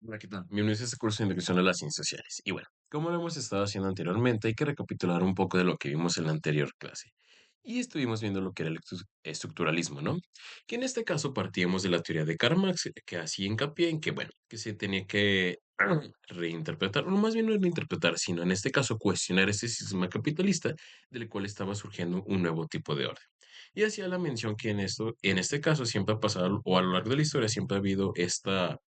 Hola, ¿qué tal? Bienvenidos a este curso de Introducción a las Ciencias Sociales. Y bueno, como lo hemos estado haciendo anteriormente, hay que recapitular un poco de lo que vimos en la anterior clase. Y estuvimos viendo lo que era el estructuralismo, ¿no? Que en este caso partíamos de la teoría de Karl Marx, que hacía hincapié en que, bueno, que se tenía que reinterpretar, o no más bien no reinterpretar, sino en este caso cuestionar este sistema capitalista del cual estaba surgiendo un nuevo tipo de orden. Y hacía la mención que en este caso siempre ha pasado, o a lo largo de la historia siempre ha habido esta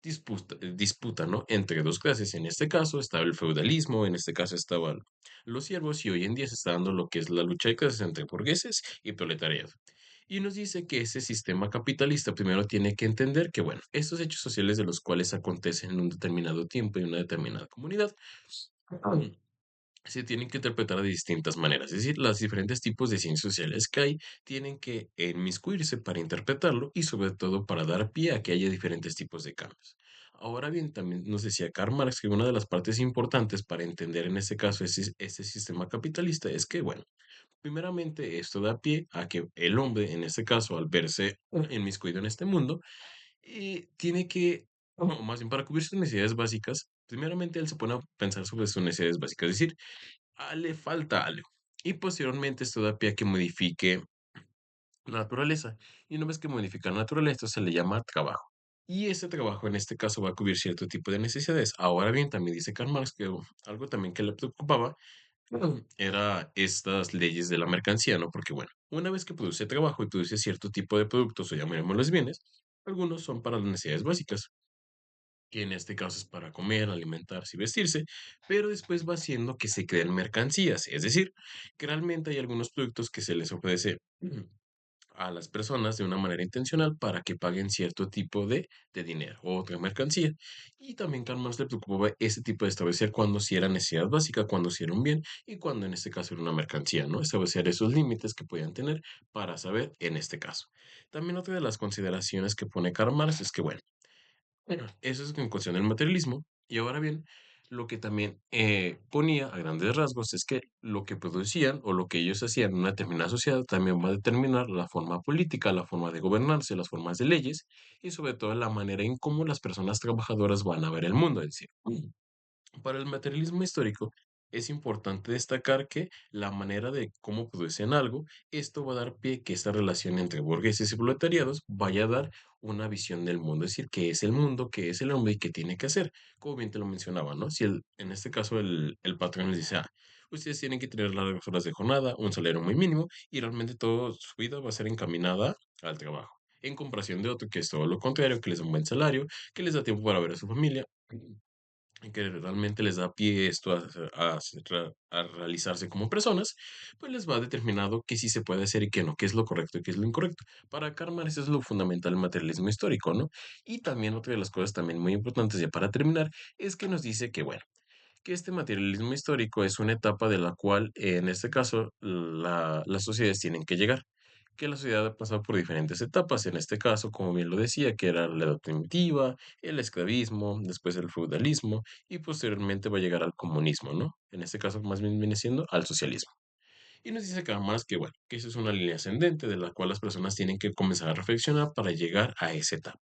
disputa, ¿no? Entre dos clases. En este caso estaba el feudalismo, en este caso estaban los siervos, y hoy en día se está dando lo que es la lucha de clases entre burgueses y proletariado. Y nos dice que ese sistema capitalista primero tiene que entender que, bueno, estos hechos sociales de los cuales acontecen en un determinado tiempo y en una determinada comunidad, se tienen que interpretar de distintas maneras. Es decir, los diferentes tipos de ciencias sociales que hay tienen que inmiscuirse para interpretarlo y sobre todo para dar pie a que haya diferentes tipos de cambios. Ahora bien, también nos decía Karl Marx que una de las partes importantes para entender en este caso ese sistema capitalista es que, bueno, primeramente esto da pie a que el hombre, en este caso, al verse inmiscuido en este mundo, tiene que, o más bien para cubrir sus necesidades básicas, primeramente él se pone a pensar sobre sus necesidades básicas, es decir, le falta algo. Y posteriormente esto da pie a que modifique la naturaleza. Y una vez que modifica la naturaleza, se le llama trabajo. Y ese trabajo en este caso va a cubrir cierto tipo de necesidades. Ahora bien, también dice Karl Marx que algo también que le preocupaba era estas leyes de la mercancía, ¿no? Porque bueno, una vez que produce trabajo y produce cierto tipo de productos, o llamémoslos bienes, algunos son para las necesidades básicas, que en este caso es para comer, alimentarse y vestirse, pero después va haciendo que se creen mercancías, es decir, que realmente hay algunos productos que se les ofrece a las personas de una manera intencional para que paguen cierto tipo de dinero o otra mercancía. Y también Karl Marx le preocupaba ese tipo de establecer cuando si era necesidad básica, cuando si era un bien y cuando en este caso era una mercancía, ¿no? Establecer esos límites que podían tener para saber en este caso. También otra de las consideraciones que pone Karl Marx es que, bueno, eso es en cuestión del materialismo. Y ahora bien, lo que también ponía a grandes rasgos es que lo que producían o lo que ellos hacían en una determinada sociedad también va a determinar la forma política, la forma de gobernarse, las formas de leyes y sobre todo la manera en cómo las personas trabajadoras van a ver el mundo en sí. Para el materialismo histórico es importante destacar que la manera de cómo producen algo, esto va a dar pie que esta relación entre burgueses y proletariados vaya a dar una visión del mundo, es decir, qué es el mundo, qué es el hombre y qué tiene que hacer, como bien te lo mencionaba, ¿no? Si en este caso el patrón les dice, ustedes tienen que tener largas horas de jornada, un salario muy mínimo y realmente toda su vida va a ser encaminada al trabajo, en comparación de otro que es todo lo contrario, que les da un buen salario, que les da tiempo para ver a su familia y que realmente les da pie esto a realizarse como personas, pues les va determinado qué sí se puede hacer y qué no, qué es lo correcto y qué es lo incorrecto. Para Karl Marx eso es lo fundamental del materialismo histórico, ¿no? Y también otra de las cosas también muy importantes, ya para terminar, es que nos dice que, bueno, que este materialismo histórico es una etapa de la cual, en este caso, las sociedades tienen que llegar, que la sociedad ha pasado por diferentes etapas, en este caso, como bien lo decía, que era la edad primitiva, el esclavismo, después el feudalismo y posteriormente va a llegar al comunismo, ¿no? En este caso, más bien viene siendo al socialismo. Y nos dice Karl Marx que, bueno, que eso es una línea ascendente de la cual las personas tienen que comenzar a reflexionar para llegar a esa etapa.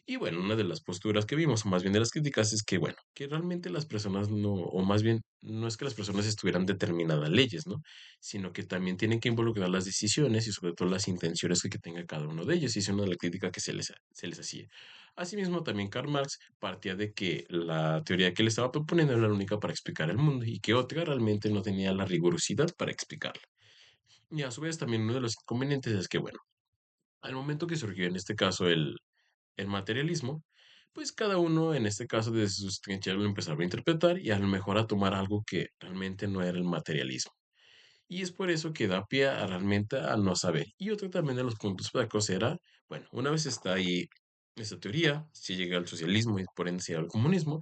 Y bueno, una de las posturas que vimos, o más bien de las críticas, es que, bueno, que realmente las personas no, o más bien, no es que las personas estuvieran determinadas leyes, ¿no? Sino que también tienen que involucrar las decisiones y sobre todo las intenciones que tenga cada uno de ellos, y es una de las críticas que se les hacía. Asimismo, también Karl Marx partía de que la teoría que él estaba proponiendo era la única para explicar el mundo y que otra realmente no tenía la rigurosidad para explicarla. Y a su vez, también uno de los inconvenientes es que, bueno, al momento que surgió en este caso el materialismo, pues cada uno en este caso desde sus trincheras lo empezaba a interpretar y a lo mejor a tomar algo que realmente no era el materialismo. Y es por eso que da pie a realmente a no saber. Y otro también de los puntos flacos era, bueno, una vez está ahí esta teoría, si llega al socialismo y por ende si llega al comunismo,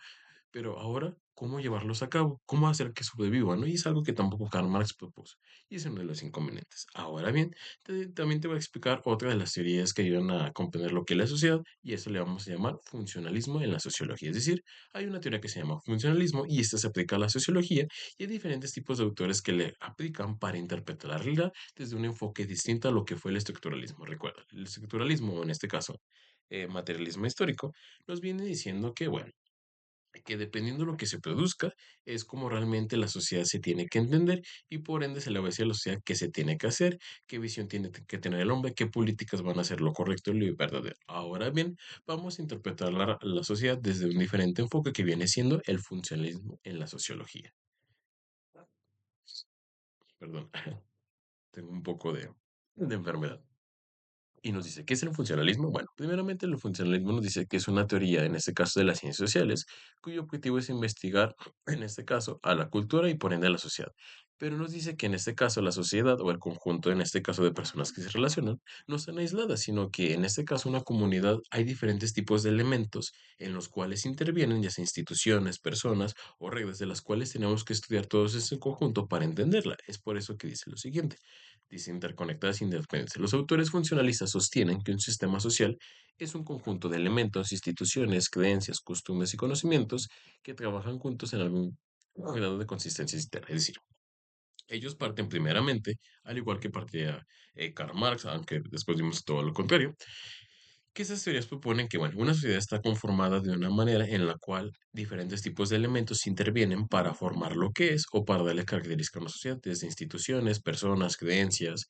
pero ahora, ¿cómo llevarlos a cabo? ¿Cómo hacer que sobrevivan? ¿No? Y es algo que tampoco Karl Marx propuso. Y es uno de los inconvenientes. Ahora bien, también te voy a explicar otra de las teorías que ayudan a comprender lo que es la sociedad, y eso le vamos a llamar funcionalismo en la sociología. Es decir, hay una teoría que se llama funcionalismo y esta se aplica a la sociología y hay diferentes tipos de autores que le aplican para interpretar la realidad desde un enfoque distinto a lo que fue el estructuralismo. Recuerda, el estructuralismo, en este caso, materialismo histórico, nos viene diciendo que, bueno, que dependiendo de lo que se produzca, es como realmente la sociedad se tiene que entender y por ende se le va a decir a la sociedad qué se tiene que hacer, qué visión tiene que tener el hombre, qué políticas van a ser lo correcto y lo verdadero. Ahora bien, vamos a interpretar la sociedad desde un diferente enfoque que viene siendo el funcionalismo en la sociología. Perdón, tengo un poco de enfermedad. Y nos dice, ¿qué es el funcionalismo? Bueno, primeramente el funcionalismo nos dice que es una teoría, en este caso de las ciencias sociales, cuyo objetivo es investigar, en este caso, a la cultura y por ende a la sociedad. Pero nos dice que en este caso la sociedad o el conjunto, en este caso de personas que se relacionan, no están aisladas, sino que en este caso una comunidad hay diferentes tipos de elementos en los cuales intervienen, ya sea instituciones, personas o reglas de las cuales tenemos que estudiar todos en conjunto para entenderla. Es por eso que dice lo siguiente. Dice interconectadas e independientes. Los autores funcionalistas sostienen que un sistema social es un conjunto de elementos, instituciones, creencias, costumbres y conocimientos que trabajan juntos en algún grado de consistencia interna. Es decir, ellos parten primeramente, al igual que partía Karl Marx, aunque después vimos todo lo contrario, que esas teorías proponen que, bueno, una sociedad está conformada de una manera en la cual diferentes tipos de elementos intervienen para formar lo que es o para darle características a una sociedad, desde instituciones, personas, creencias,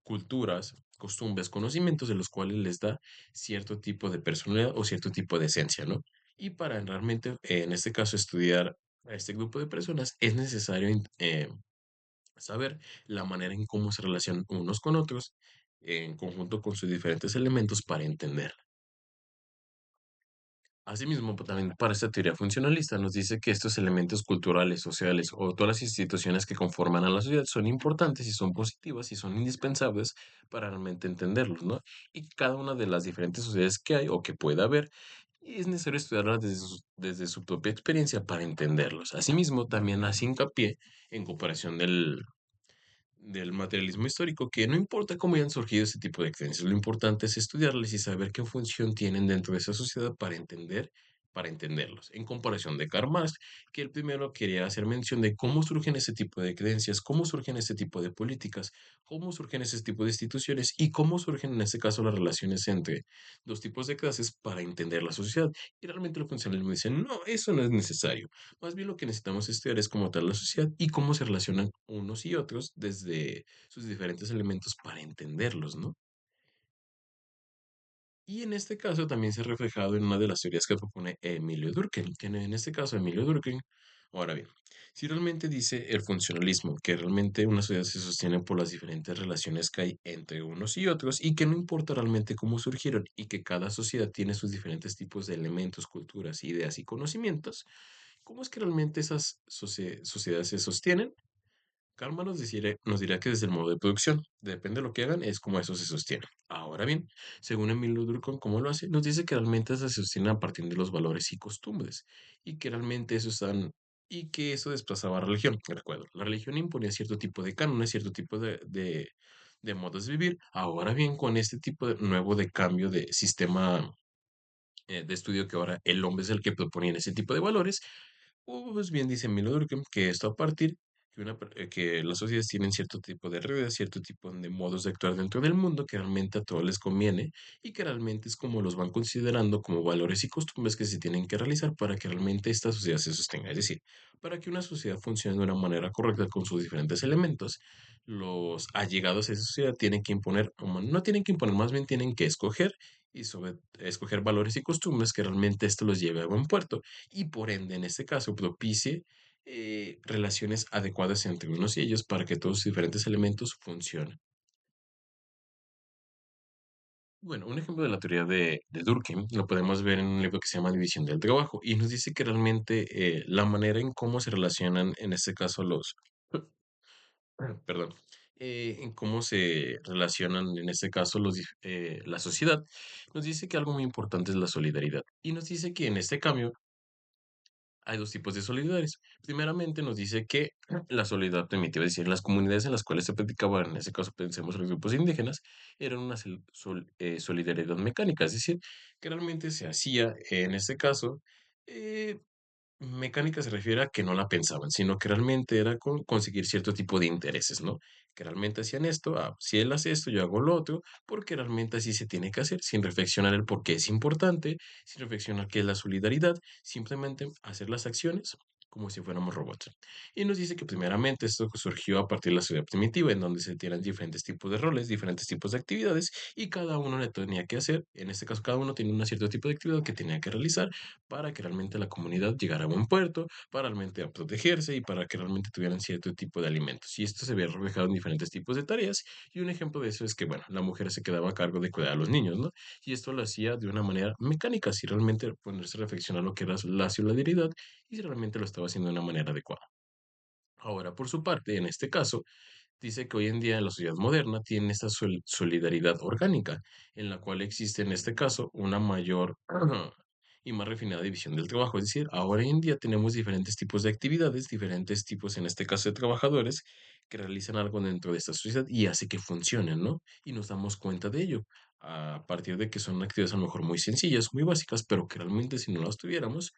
culturas, costumbres, conocimientos de los cuales les da cierto tipo de personalidad o cierto tipo de esencia, ¿no? Y para realmente, en este caso, estudiar a este grupo de personas, es necesario saber la manera en cómo se relacionan unos con otros en conjunto con sus diferentes elementos para entender. Asimismo, también para esta teoría funcionalista nos dice que estos elementos culturales, sociales o todas las instituciones que conforman a la sociedad son importantes y son positivas y son indispensables para realmente entenderlos, ¿no? Y que cada una de las diferentes sociedades que hay o que pueda haber es necesario estudiarlas desde su propia experiencia para entenderlos. Asimismo, también hace hincapié en comparación del materialismo histórico, que no importa cómo hayan surgido ese tipo de creencias, lo importante es estudiarles y saber qué función tienen dentro de esa sociedad para entenderlos. En comparación de Karl Marx, que el primero quería hacer mención de cómo surgen ese tipo de creencias, cómo surgen ese tipo de políticas, cómo surgen ese tipo de instituciones y cómo surgen en este caso las relaciones entre dos tipos de clases para entender la sociedad. Y realmente el funcionalismo dice, no, eso no es necesario. Más bien lo que necesitamos estudiar es cómo tal la sociedad y cómo se relacionan unos y otros desde sus diferentes elementos para entenderlos, ¿no? Y en este caso también se ha reflejado en una de las teorías que propone Emilio Durkheim, que en este caso Emilio Durkheim, ahora bien, si realmente dice el funcionalismo, que realmente una sociedad se sostiene por las diferentes relaciones que hay entre unos y otros y que no importa realmente cómo surgieron y que cada sociedad tiene sus diferentes tipos de elementos, culturas, ideas y conocimientos, ¿cómo es que realmente esas sociedades se sostienen? Karma nos dirá que desde el modo de producción, depende de lo que hagan, es como eso se sostiene. Ahora bien, según Emilio Durkheim, ¿cómo lo hace? Nos dice que realmente se sostiene a partir de los valores y costumbres, y que realmente eso están, y que eso desplazaba a la religión. Recuerdo, la religión imponía cierto tipo de cánones, cierto tipo de modos de vivir. Ahora bien, con este tipo de nuevo de cambio de sistema de estudio que ahora el hombre es el que proponía ese tipo de valores, pues bien, dice Milo Durkheim que esto a partir que las sociedades tienen cierto tipo de reglas, cierto tipo de modos de actuar dentro del mundo que realmente a todos les conviene y que realmente es como los van considerando como valores y costumbres que se tienen que realizar para que realmente esta sociedad se sostenga. Es decir, para que una sociedad funcione de una manera correcta con sus diferentes elementos, los allegados a esa sociedad tienen que imponer, o no tienen que imponer, más bien tienen que escoger y sobre escoger valores y costumbres que realmente esto los lleve a buen puerto y por ende, en este caso, propicie relaciones adecuadas entre unos y ellos para que todos los diferentes elementos funcionen. Bueno, un ejemplo de la teoría de Durkheim lo podemos ver en un libro que se llama División del Trabajo y nos dice que realmente la manera en cómo se relacionan, en este caso, perdón, en cómo se relacionan, en este caso, la sociedad, nos dice que algo muy importante es la solidaridad y nos dice que en este cambio hay dos tipos de solidaridades. Primeramente nos dice que la solidaridad primitiva, es decir, en las comunidades en las cuales se practicaba, en ese caso pensemos en los grupos indígenas, eran una solidaridad mecánica, es decir, que realmente se hacía, en este caso, eh, mecánica se refiere a que no la pensaban, sino que realmente era conseguir cierto tipo de intereses, ¿no? que realmente hacían esto, si él hace esto, yo hago lo otro, porque realmente así se tiene que hacer, sin reflexionar el por qué es importante, sin reflexionar qué es la solidaridad, simplemente hacer las acciones como si fuéramos robots. Y nos dice que primeramente esto surgió a partir de la sociedad primitiva, en donde se tienen diferentes tipos de roles, diferentes tipos de actividades, y cada uno le tenía que hacer, en este caso cada uno tiene un cierto tipo de actividad que tenía que realizar para que realmente la comunidad llegara a buen puerto, para realmente a protegerse y para que realmente tuvieran cierto tipo de alimentos. Y esto se ve reflejado en diferentes tipos de tareas, y un ejemplo de eso es que, bueno, la mujer se quedaba a cargo de cuidar a los niños, ¿no? Y esto lo hacía de una manera mecánica, si realmente ponerse a reflexionar lo que era la solidaridad y si realmente lo estaba haciendo de una manera adecuada. Ahora, por su parte, en este caso, dice que hoy en día la sociedad moderna tiene esta solidaridad orgánica, en la cual existe en este caso una mayor y más refinada división del trabajo. Es decir, ahora en día tenemos diferentes tipos de actividades, diferentes tipos, en este caso, de trabajadores que realizan algo dentro de esta sociedad y hace que funcionen, ¿no? Y nos damos cuenta de ello a partir de que son actividades a lo mejor muy sencillas, muy básicas, pero que realmente si no las tuviéramos,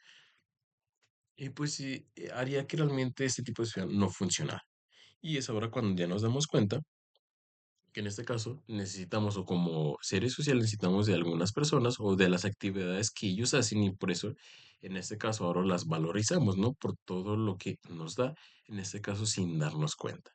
pues sí, haría que realmente este tipo de sociedad no funcionara. Y es ahora cuando ya nos damos cuenta que en este caso necesitamos o como seres sociales necesitamos de algunas personas o de las actividades que ellos hacen y por eso en este caso ahora las valorizamos, ¿no? Por todo lo que nos da, en este caso sin darnos cuenta.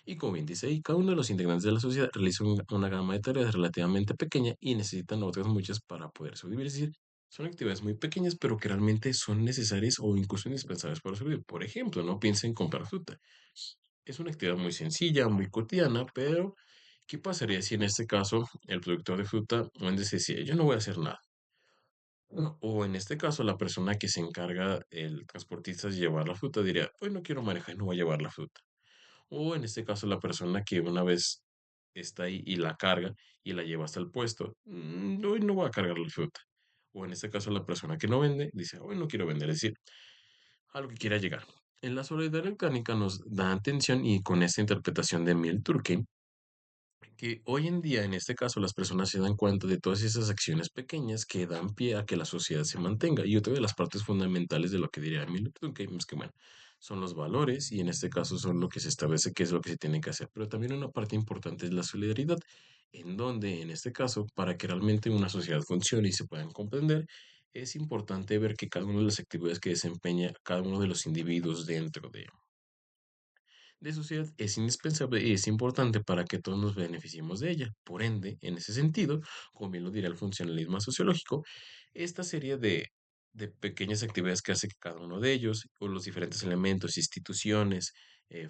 Y como bien dice ahí, cada uno de los integrantes de la sociedad realiza una gama de tareas relativamente pequeña y necesitan otras muchas para poder sobrevivir. Es decir, son actividades muy pequeñas, pero que realmente son necesarias o incluso indispensables para sobrevivir. Por ejemplo, no piensen en comprar fruta. Es una actividad muy sencilla, muy cotidiana, pero ¿qué pasaría si en este caso el productor de fruta antes decía, yo no voy a hacer nada? O en este caso, la persona que se encarga, el transportista, de llevar la fruta, diría, hoy no quiero manejar, no voy a llevar la fruta. O en este caso, la persona que una vez está ahí y la carga y la lleva hasta el puesto, hoy no voy a cargar la fruta. O en este caso, la persona que no vende, dice, hoy no quiero vender, es decir, a lo que quiera llegar. En la solidaridad orgánica nos da atención y con esta interpretación de Emil Durkheim, que hoy en día, en este caso, las personas se dan cuenta de todas esas acciones pequeñas que dan pie a que la sociedad se mantenga. Y otra de las partes fundamentales de lo que diría Emil Durkheim es que, bueno, son los valores y en este caso son lo que se establece qué es lo que se tiene que hacer. Pero también una parte importante es la solidaridad, en donde, en este caso, para que realmente una sociedad funcione y se puedan comprender, es importante ver que cada una de las actividades que desempeña cada uno de los individuos dentro de sociedad es indispensable y es importante para que todos nos beneficiemos de ella. Por ende, en ese sentido, como bien lo dirá el funcionalismo sociológico, esta serie de pequeñas actividades que hace que cada uno de ellos, o los diferentes elementos, instituciones,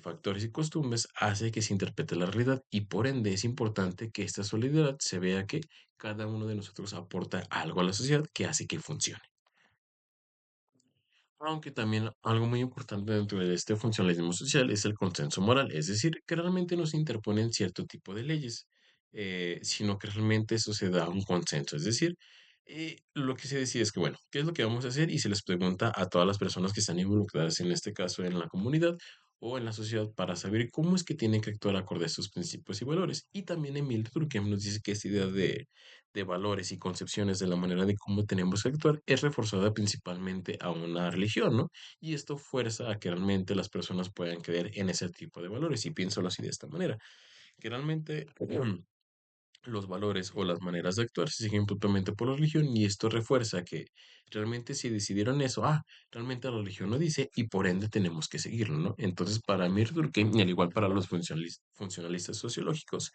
factores y costumbres, hace que se interprete la realidad y por ende es importante que esta solidaridad se vea que cada uno de nosotros aporta algo a la sociedad que hace que funcione. Aunque también algo muy importante dentro de este funcionalismo social es el consenso moral, es decir, que realmente no se interponen cierto tipo de leyes, sino que realmente eso se da un consenso. Es decir, lo que se decide es que, bueno, ¿qué es lo que vamos a hacer? Y se les pregunta a todas las personas que están involucradas, en este caso en la comunidad o en la sociedad, para saber cómo es que tienen que actuar acorde a estos principios y valores. Y también Emil Durkheim nos dice que esta idea de valores y concepciones de la manera de cómo tenemos que actuar es reforzada principalmente a una religión, ¿no? Y esto fuerza a que realmente las personas puedan creer en ese tipo de valores. Y piénsalo así de esta manera, que realmente los valores o las maneras de actuar se siguen propiamente por la religión y esto refuerza que realmente si decidieron eso, realmente la religión lo dice y por ende tenemos que seguirlo, ¿no? Entonces, para Mir Durkheim, y al igual para los funcionalistas sociológicos,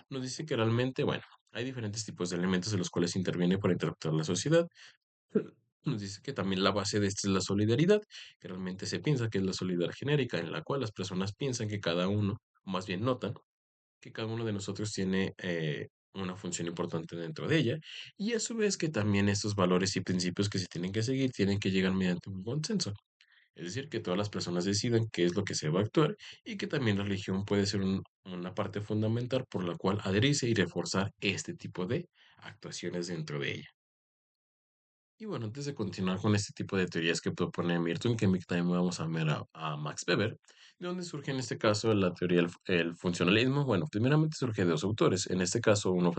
nos dice que realmente, bueno, hay diferentes tipos de elementos en los cuales interviene para interpretar la sociedad. Nos dice que también la base de esto es la solidaridad, que realmente se piensa que es la solidaridad genérica, en la cual las personas piensan que cada uno, o más bien notan, que cada uno de nosotros tiene una función importante dentro de ella, y a su vez que también estos valores y principios que se tienen que seguir tienen que llegar mediante un consenso. Es decir, que todas las personas decidan qué es lo que se va a actuar y que también la religión puede ser una parte fundamental por la cual adherirse y reforzar este tipo de actuaciones dentro de ella. Y bueno, antes de continuar con este tipo de teorías que propone Milton, que también vamos a ver a Max Weber, de donde surge en este caso la teoría el funcionalismo. Bueno, primeramente surge de dos autores, en este caso uno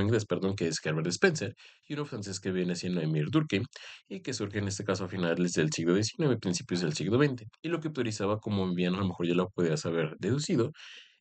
inglés, perdón, que es Herbert Spencer, y uno francés que viene siendo Emile Durkheim, y que surge en este caso a finales del siglo XIX, principios del siglo XX. Y lo que teorizaba, como bien a lo mejor ya lo podías haber deducido,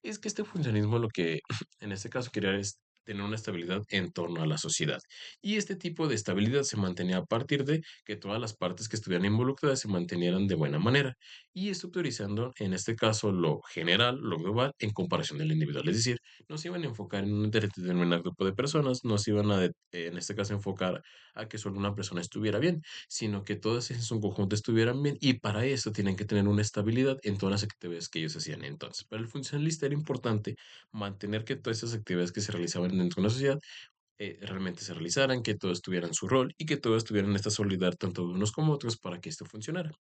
es que este funcionalismo lo que en este caso quería es tener una estabilidad en torno a la sociedad. Y este tipo de estabilidad se mantenía a partir de que todas las partes que estuvieran involucradas se mantenieran de buena manera. Y esto priorizando, en este caso, lo general, lo global, en comparación del individual. Es decir, no se iban a enfocar en un determinado grupo de personas, no se iban a, en este caso, enfocar a que solo una persona estuviera bien, sino que todas en su conjunto estuvieran bien. Y para eso tienen que tener una estabilidad en todas las actividades que ellos hacían. Entonces, para el funcionalista era importante mantener que todas esas actividades que se realizaban dentro de una sociedad realmente se realizaran, que todos tuvieran su rol y que todos tuvieran esta solidaridad tanto de unos como otros para que esto funcionara.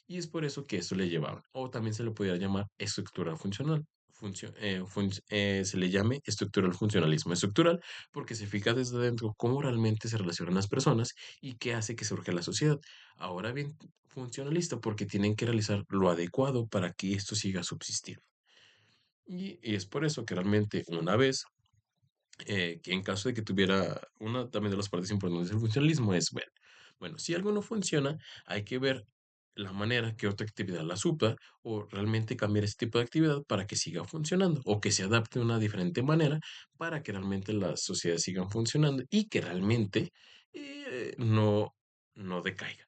Y es por eso que esto le llevaba, o también se le podría llamar estructural funcional. Se le llame estructural funcionalismo. Estructural porque se fija desde dentro cómo realmente se relacionan las personas y qué hace que surja la sociedad. Ahora bien, funcionalista porque tienen que realizar lo adecuado para que esto siga subsistiendo. Y es por eso que realmente una vez que en caso de que tuviera una también de las partes importantes del funcionalismo es, bueno, si algo no funciona, hay que ver la manera que otra actividad la supla o realmente cambiar ese tipo de actividad para que siga funcionando o que se adapte de una diferente manera para que realmente las sociedades sigan funcionando y que realmente no decaiga.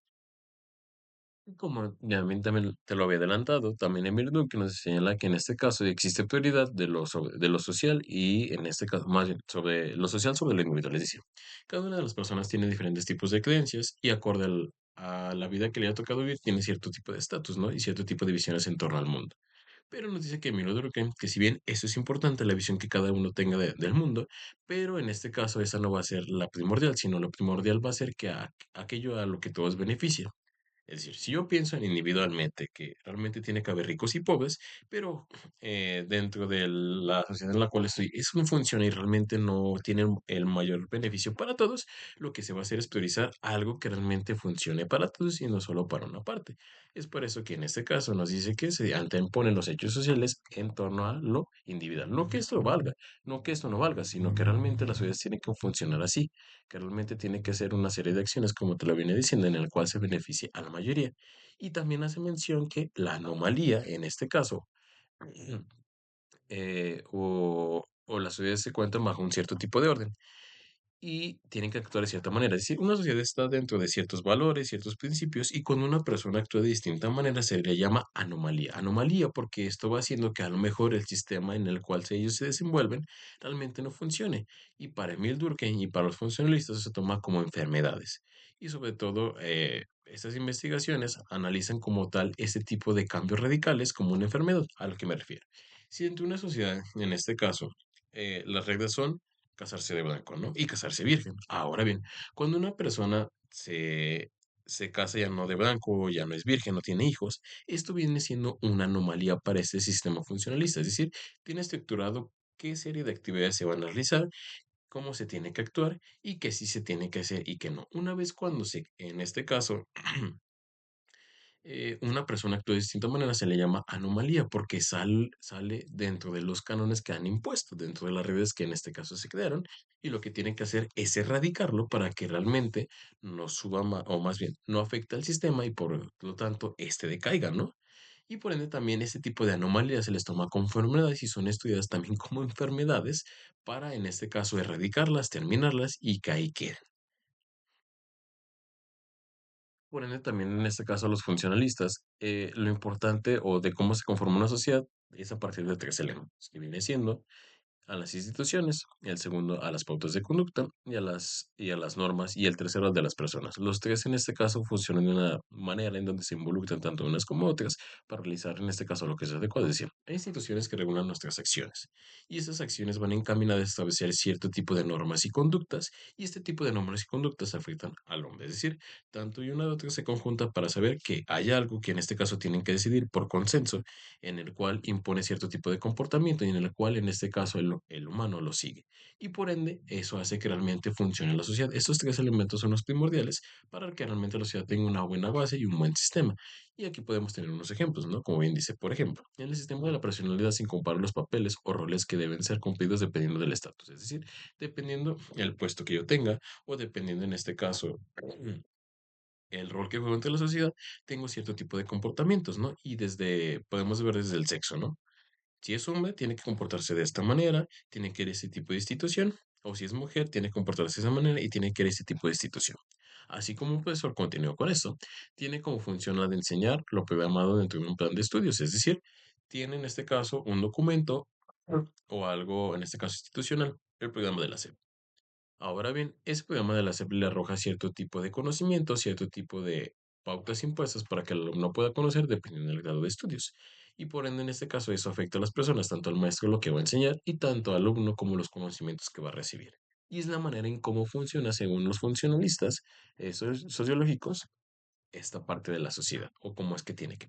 Como también te lo había adelantado, también Emile Durkheim nos señala que en este caso existe prioridad de lo social y en este caso más bien sobre lo social sobre lo individual. Es decir, cada una de las personas tiene diferentes tipos de creencias y acorde a la vida que le ha tocado vivir tiene cierto tipo de estatus, ¿no? Y cierto tipo de visiones en torno al mundo. Pero nos dice que Emile Durkheim, que si bien eso es importante, la visión que cada uno tenga del mundo, pero en este caso esa no va a ser la primordial, sino lo primordial va a ser que aquello a lo que todos benefician. Es decir, si yo pienso en individualmente que realmente tiene que haber ricos y pobres, pero dentro de la sociedad en la cual estoy, eso no funciona y realmente no tiene el mayor beneficio para todos, lo que se va a hacer es priorizar algo que realmente funcione para todos y no solo para una parte. Es por eso que en este caso nos dice que se anteponen los hechos sociales en torno a lo individual. No que esto valga, no que esto no valga, sino que realmente las sociedades tienen que funcionar así, que realmente tiene que ser una serie de acciones, como te lo viene diciendo, en el cual se beneficie a la mayoría. Y también hace mención que la anomalía, en este caso, o las sociedades se cuentan bajo un cierto tipo de orden y tienen que actuar de cierta manera. Es decir, una sociedad está dentro de ciertos valores, ciertos principios, y cuando una persona actúa de distinta manera se le llama anomalía. Anomalía porque esto va haciendo que a lo mejor el sistema en el cual ellos se desenvuelven realmente no funcione. Y para Emil Durkheim y para los funcionalistas se toma como enfermedades. Y sobre todo, estas investigaciones analizan como tal este tipo de cambios radicales como una enfermedad, a lo que me refiero. Si dentro de una sociedad, en este caso, las reglas son casarse de blanco, ¿no? Y casarse virgen. Ahora bien, cuando una persona se casa ya no de blanco, ya no es virgen, no tiene hijos, esto viene siendo una anomalía para este sistema funcionalista, es decir, tiene estructurado qué serie de actividades se van a realizar, cómo se tiene que actuar y qué sí se tiene que hacer y qué no. Una vez cuando en este caso, una persona actúa de distinta manera, se le llama anomalía porque sale dentro de los cánones que han impuesto, dentro de las redes que en este caso se crearon, y lo que tienen que hacer es erradicarlo para que realmente no suba o más bien no afecte al sistema y por lo tanto este decaiga, ¿no? Y por ende también este tipo de anomalías se les toma como enfermedades y son estudiadas también como enfermedades para en este caso erradicarlas, terminarlas y que ahí queden. Por ende, también en este caso los funcionalistas, lo importante o de cómo se conforma una sociedad es a partir de tres elementos, que viene siendo a las instituciones, el segundo a las pautas de conducta y a las normas y el tercero al de las personas. Los tres en este caso funcionan de una manera en donde se involucran tanto unas como otras para realizar en este caso lo que es adecuado. Es decir, hay instituciones que regulan nuestras acciones y esas acciones van encaminadas a establecer cierto tipo de normas y conductas y este tipo de normas y conductas afectan al hombre. Es decir, tanto y una de otra se conjunta para saber que hay algo que en este caso tienen que decidir por consenso en el cual impone cierto tipo de comportamiento y en el cual en este caso el el humano lo sigue. Y por ende, eso hace que realmente funcione la sociedad. Estos tres elementos son los primordiales para que realmente la sociedad tenga una buena base y un buen sistema. Y aquí podemos tener unos ejemplos, ¿no? Como bien dice, por ejemplo, en el sistema de la personalidad se comparan los papeles o roles que deben ser cumplidos dependiendo del estatus, es decir, dependiendo el puesto que yo tenga o dependiendo en este caso el rol que juego ante la sociedad, tengo cierto tipo de comportamientos, ¿no? Y podemos ver desde el sexo, ¿no? Si es hombre, tiene que comportarse de esta manera, tiene que ir a ese tipo de institución, o si es mujer, tiene que comportarse de esa manera y tiene que ir a ese tipo de institución. Así como un profesor continúa con esto, tiene como función la de enseñar lo programado dentro de un plan de estudios, es decir, tiene en este caso un documento o algo, en este caso institucional, el programa de la SEP. Ahora bien, ese programa de la SEP le arroja cierto tipo de conocimiento, cierto tipo de pautas impuestas para que el alumno pueda conocer dependiendo del grado de estudios. Y por ende, en este caso, eso afecta a las personas, tanto al maestro lo que va a enseñar y tanto al alumno como los conocimientos que va a recibir. Y es la manera en cómo funciona, según los funcionalistas sociológicos, esta parte de la sociedad o cómo es que tiene que